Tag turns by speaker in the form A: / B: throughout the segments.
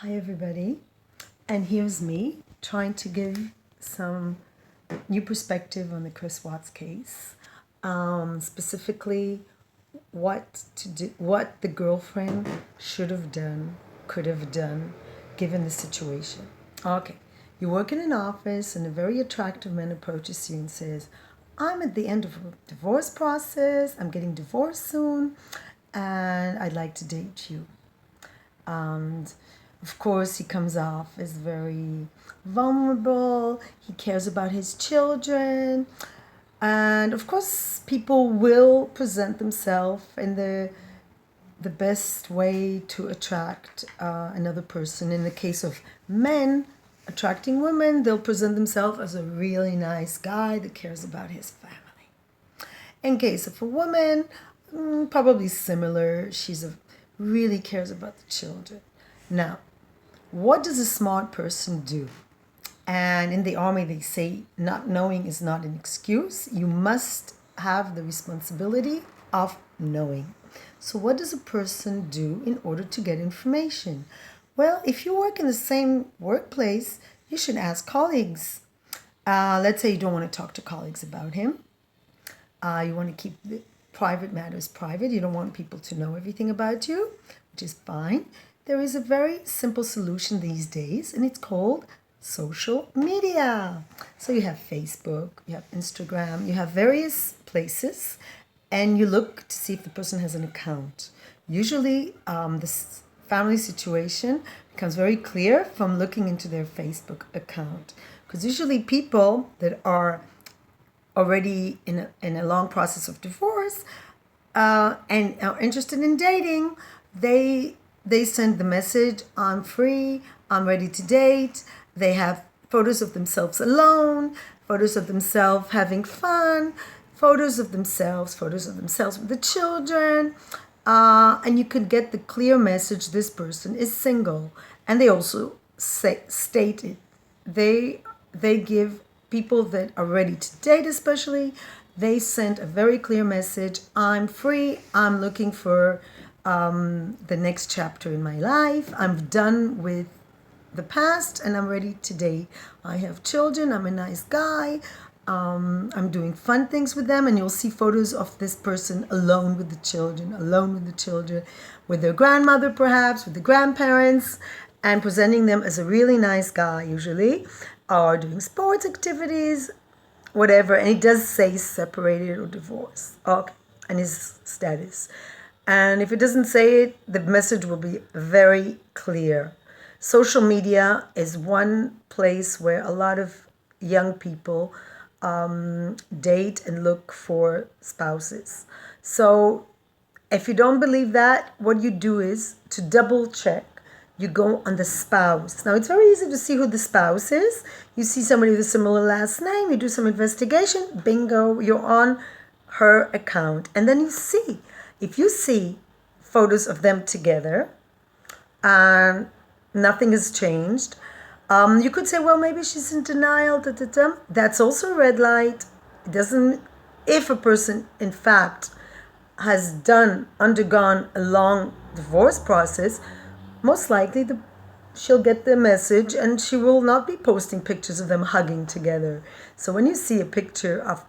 A: Hi, everybody. And here's me trying to give some new perspective on the Chris Watts case. Specifically, what the girlfriend should have done, could have done, given the situation. Okay, you work in an office, and a very attractive man approaches you and says, "I'm at the end of a divorce process. I'm getting divorced soon, and I'd like to date you." And of course, he comes off as very vulnerable. He cares about his children. And of course, people will present themselves in the best way to attract another person. In the case of men attracting women, they'll present themselves as a really nice guy that cares about his family. In case of a woman, probably similar. Really cares about the children. Now, what does a smart person do? And in the army, they say not knowing is not an excuse. You must have the responsibility of knowing. So, what does a person do in order to get information? Well, if you work in the same workplace, you should ask colleagues. Let's say you don't want to talk to colleagues about him. You want to keep the private matters private. You don't want people to know everything about you, which is fine. There is a very simple solution these days, and it's called social media. So you have Facebook, you have Instagram, you have various places, and you look to see if the person has an account. Usually, this family situation becomes very clear from looking into their Facebook account, because usually people that are already in a long process of divorce and are interested in dating, they send the message, "I'm free, I'm ready to date." They have photos of themselves alone, photos of themselves having fun, photos of themselves with the children. And you could get the clear message this person is single. And they also state it. They give people that are ready to date, especially, they send a very clear message: "I'm free, I'm looking for the next chapter in my life. I'm done with the past and I'm ready to date. I have children, I'm a nice guy, I'm doing fun things with them." And you'll see photos of this person alone with the children, with their grandmother perhaps, with the grandparents, and presenting them as a really nice guy usually, or doing sports activities, whatever. And he does say separated or divorced, okay, and his status. And if it doesn't say it, the message will be very clear. Social media is one place where a lot of young people date and look for spouses. So if you don't believe that, what you do is to double check. You go on the spouse. Now, it's very easy to see who the spouse is. You see somebody with a similar last name, you do some investigation, bingo, you're on her account. And then you see, if you see photos of them together and nothing has changed, you could say, well, maybe she's in denial. That's also a red light. It doesn't. If a person, in fact, has undergone a long divorce process, most likely she'll get the message and she will not be posting pictures of them hugging together. So when you see a picture of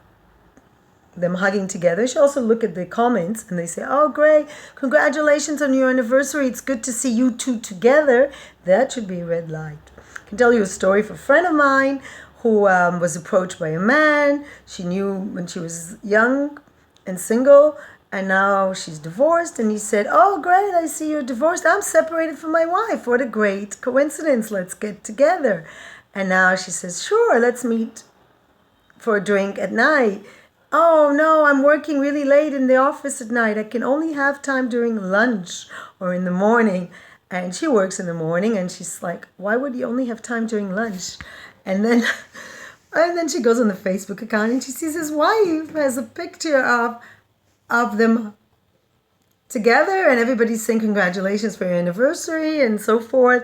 A: them hugging together, she also look at the comments and they say, "Oh, great, congratulations on your anniversary. It's good to see you two together." That should be a red light. I can tell you a story of a friend of mine who was approached by a man she knew when she was young and single, and now she's divorced. And he said, "Oh, great, I see you're divorced. I'm separated from my wife. What a great coincidence. Let's get together." And now she says, "Sure, let's meet for a drink at night." "Oh, no, I'm working really late in the office at night. I can only have time during lunch or in the morning." And she works in the morning, and she's like, "Why would you only have time during lunch?" And then she goes on the Facebook account and she sees his wife has a picture of them together, and everybody's saying congratulations for your anniversary and so forth.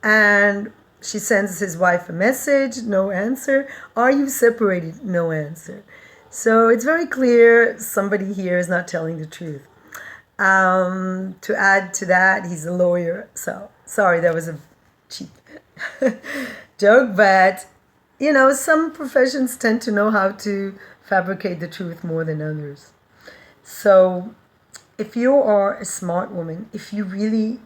A: And she sends his wife a message, no answer. "Are you separated?" No answer. So it's very clear somebody here is not telling the truth. To add to that, he's a lawyer. So sorry, that was a cheap joke, but some professions tend to know how to fabricate the truth more than others. So if you are a smart woman, if you really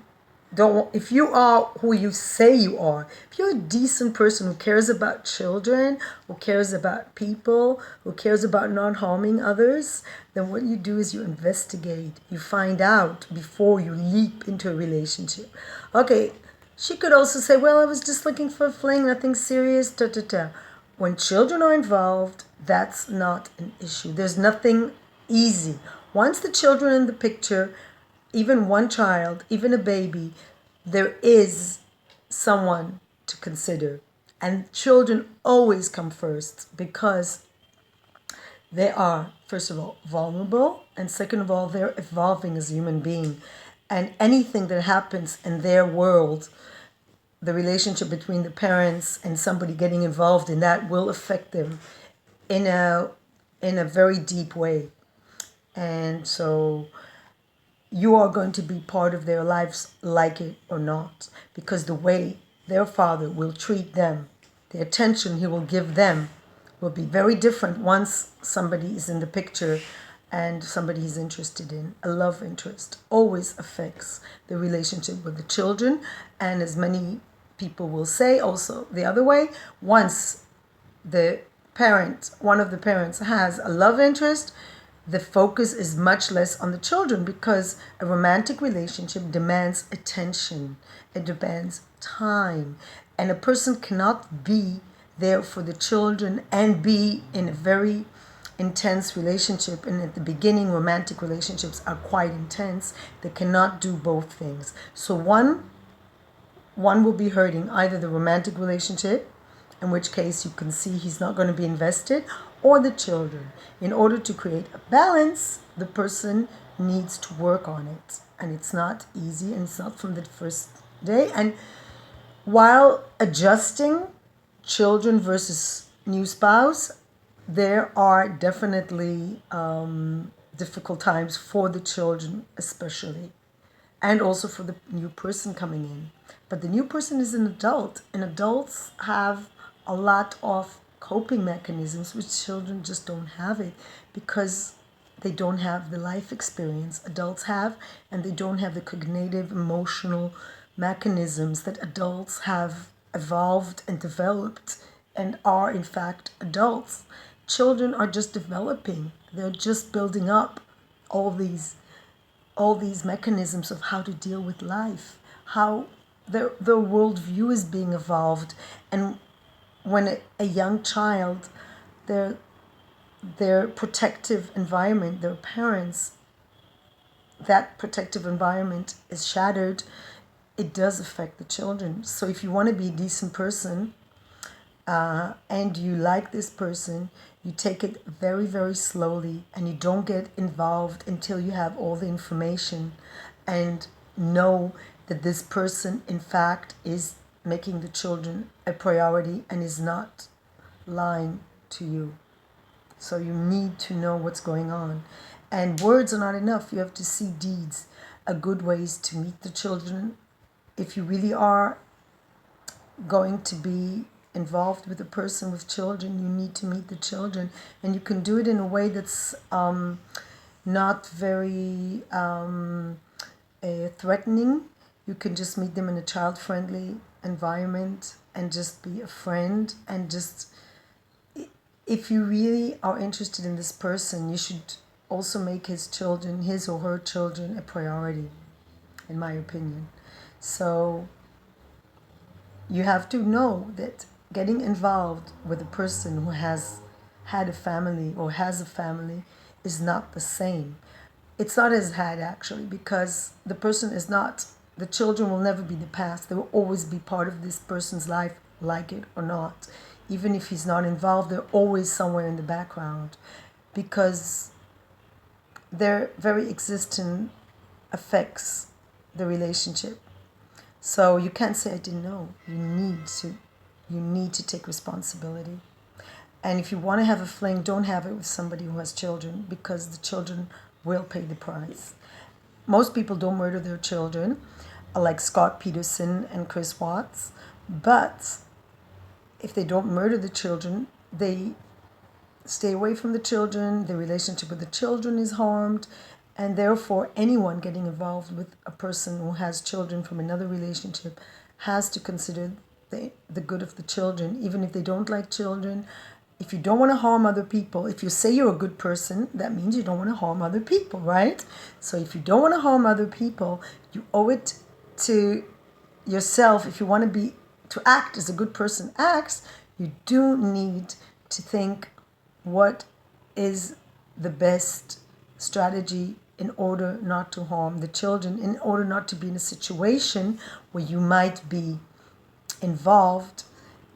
A: don't, if you are who you say you are, if you're a decent person who cares about children, who cares about people, who cares about not harming others, then what you do is you investigate, you find out before you leap into a relationship. Okay, she could also say, well, I was just looking for a fling, nothing serious, ta ta ta. When children are involved, that's not an issue. There's nothing easy. Once the children are in the picture, even one child, even a baby, there is someone to consider. And children always come first because they are, first of all, vulnerable, and second of all, they're evolving as a human being. And anything that happens in their world, the relationship between the parents and somebody getting involved in that will affect them in a very deep way. And so you are going to be part of their lives, like it or not, because the way their father will treat them, the attention he will give them, will be very different once somebody is in the picture and somebody is interested in. A love interest always affects the relationship with the children, and as many people will say also the other way, once one of the parents has a love interest, the focus is much less on the children, because a romantic relationship demands attention, it demands time, and a person cannot be there for the children and be in a very intense relationship. And at the beginning, romantic relationships are quite intense. They cannot do both things. So one will be hurting either the romantic relationship, in which case you can see he's not going to be invested, or the children. In order to create a balance, the person needs to work on it. And it's not easy, and it's not from the first day. And while adjusting children versus new spouse, there are definitely difficult times for the children especially, and also for the new person coming in. But the new person is an adult, and adults have a lot of coping mechanisms which children just don't have it, because they don't have the life experience adults have, and they don't have the cognitive emotional mechanisms that adults have evolved and developed and are in fact adults. Children are just developing, they're just building up all these mechanisms of how to deal with life, how their worldview is being evolved. And when a young child, their protective environment, their parents, that protective environment is shattered, it does affect the children. So if you want to be a decent person, and you like this person, you take it very, very slowly, and you don't get involved until you have all the information and know that this person, in fact, is making the children a priority and is not lying to you. So you need to know what's going on. And words are not enough. You have to see deeds. A good way is to meet the children. If you really are going to be involved with a person with children, you need to meet the children. And you can do it in a way that's not very threatening. You can just meet them in a child-friendly environment and just be a friend. And just, if you really are interested in this person, you should also make his or her children, a priority, in my opinion. So you have to know that getting involved with a person who has had a family or has a family is not the same. It's not as had, actually, because the person is not, the children will never be the past. They will always be part of this person's life, like it or not. Even if he's not involved, they're always somewhere in the background, because their very existence affects the relationship. So you can't say I didn't know. You need to take responsibility. And if you want to have a fling, don't have it with somebody who has children, because the children will pay the price. Most people don't murder their children. like Scott Peterson and Chris Watts. But if they don't murder the children, they stay away from the children, the relationship with the children is harmed, and therefore anyone getting involved with a person who has children from another relationship has to consider the good of the children, even if they don't like children. If you don't want to harm other people, if you say you're a good person, that means you don't want to harm other people, right? So if you don't want to harm other people, you owe it to yourself. If you want to act as a good person acts, you do need to think what is the best strategy in order not to harm the children, in order not to be in a situation where you might be involved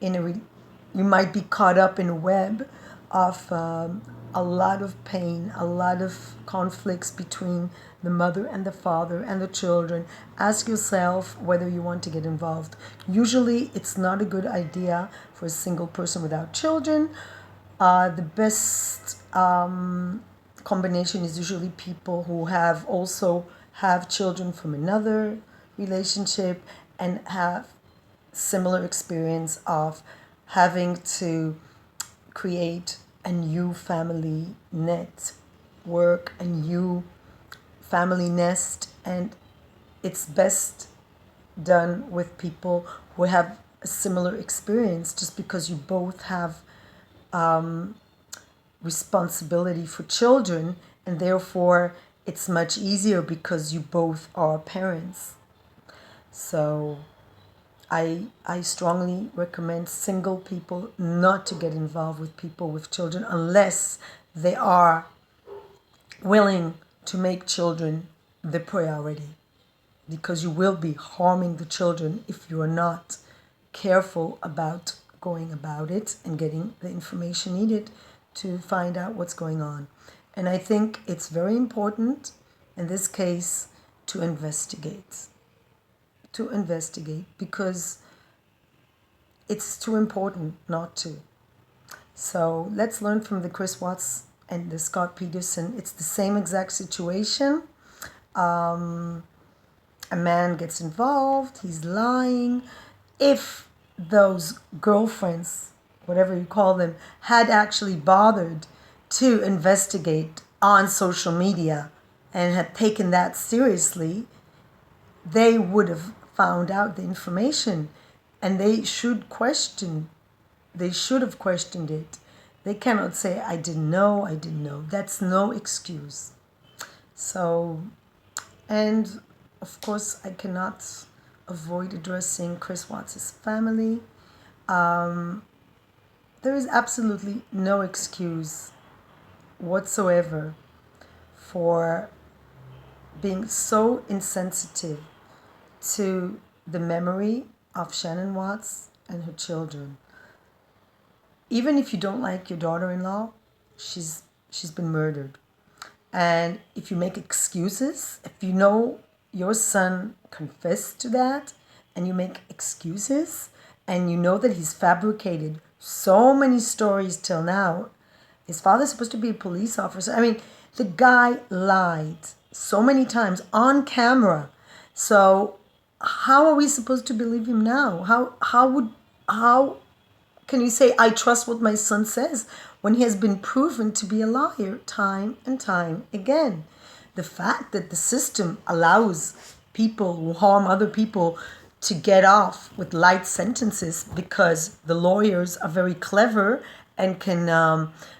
A: you might be caught up in a web of a lot of pain, a lot of conflicts between the mother and the father and the children. Ask yourself whether you want to get involved. Usually it's not a good idea for a single person without children. The best combination is usually people who have children from another relationship and have similar experience of having to create a new family network, a new family nest, and it's best done with people who have a similar experience, just because you both have responsibility for children, and therefore it's much easier because you both are parents. So I strongly recommend single people not to get involved with people with children unless they are willing to make children the priority, because you will be harming the children if you are not careful about going about it and getting the information needed to find out what's going on. And I think it's very important in this case to investigate, because it's too important not to. So let's learn from the Chris Watts and the Scott Peterson. It's the same exact situation. A man gets involved, he's lying. If those girlfriends, whatever you call them, had actually bothered to investigate on social media and had taken that seriously, they would have found out the information, and they should have questioned it. They cannot say, I didn't know. That's no excuse. So, and of course, I cannot avoid addressing Chris Watts' family. There is absolutely no excuse whatsoever for being so insensitive to the memory of Shan'Ann Watts and her children. Even if you don't like your daughter-in-law, she's been murdered. And if you make excuses, if you know your son confessed to that and you make excuses and you know that he's fabricated so many stories till now, his father's supposed to be a police officer. I mean, the guy lied so many times on camera. So how are we supposed to believe him now? How can you say, I trust what my son says, when he has been proven to be a liar time and time again? The fact that the system allows people who harm other people to get off with light sentences because the lawyers are very clever and can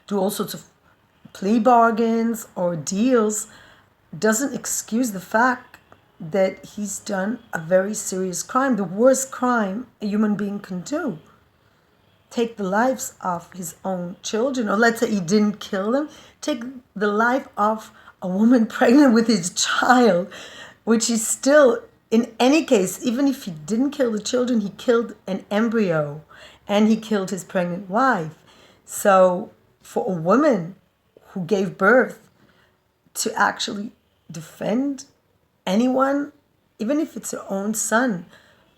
A: do all sorts of plea bargains or deals doesn't excuse the fact that he's done a very serious crime, the worst crime a human being can do. Take the lives of his own children, or let's say he didn't kill them, take the life of a woman pregnant with his child, which is still, in any case, even if he didn't kill the children, he killed an embryo and he killed his pregnant wife. So for a woman who gave birth to actually defend anyone, even if it's her own son,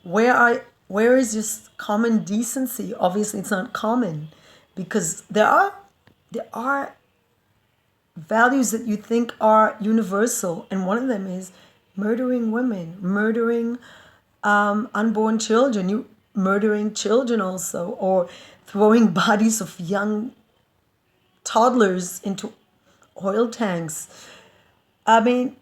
A: where is this common decency? Obviously, it's not common, because there are values that you think are universal, and one of them is murdering women, murdering unborn children, you murdering children also, or throwing bodies of young toddlers into oil tanks. I mean,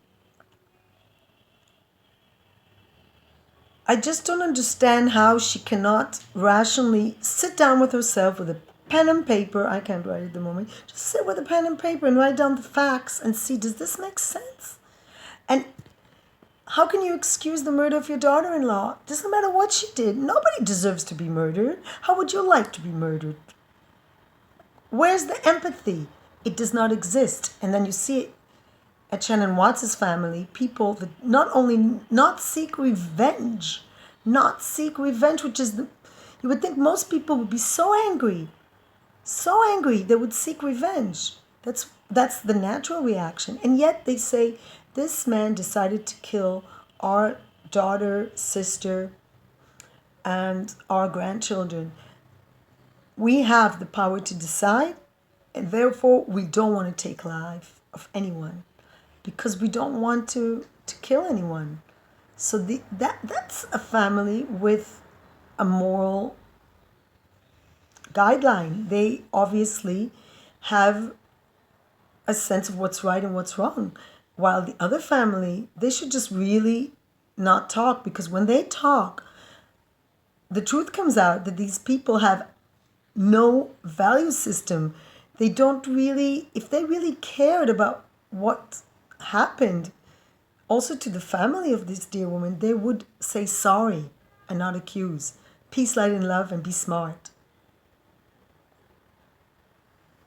A: I just don't understand how she cannot rationally sit down with herself with a pen and paper. I can't write at the moment. Just sit with a pen and paper and write down the facts and see, does this make sense? And how can you excuse the murder of your daughter-in-law? Doesn't matter what she did. Nobody deserves to be murdered. How would you like to be murdered? Where's the empathy? It does not exist. And then you see it at Shan'Ann Watts' family, people that not only not seek revenge, which is you would think most people would be so angry they would seek revenge. That's the natural reaction. And yet they say, this man decided to kill our daughter, sister, and our grandchildren. We have the power to decide, and therefore we don't want to take life of anyone, because we don't want to kill anyone. So that's a family with a moral guideline. They obviously have a sense of what's right and what's wrong. While the other family, they should just really not talk, because when they talk, the truth comes out that these people have no value system. They don't really, if they really cared about what happened also to the family of this dear woman, they would say sorry and not accuse. Peace, light, and love, and be smart.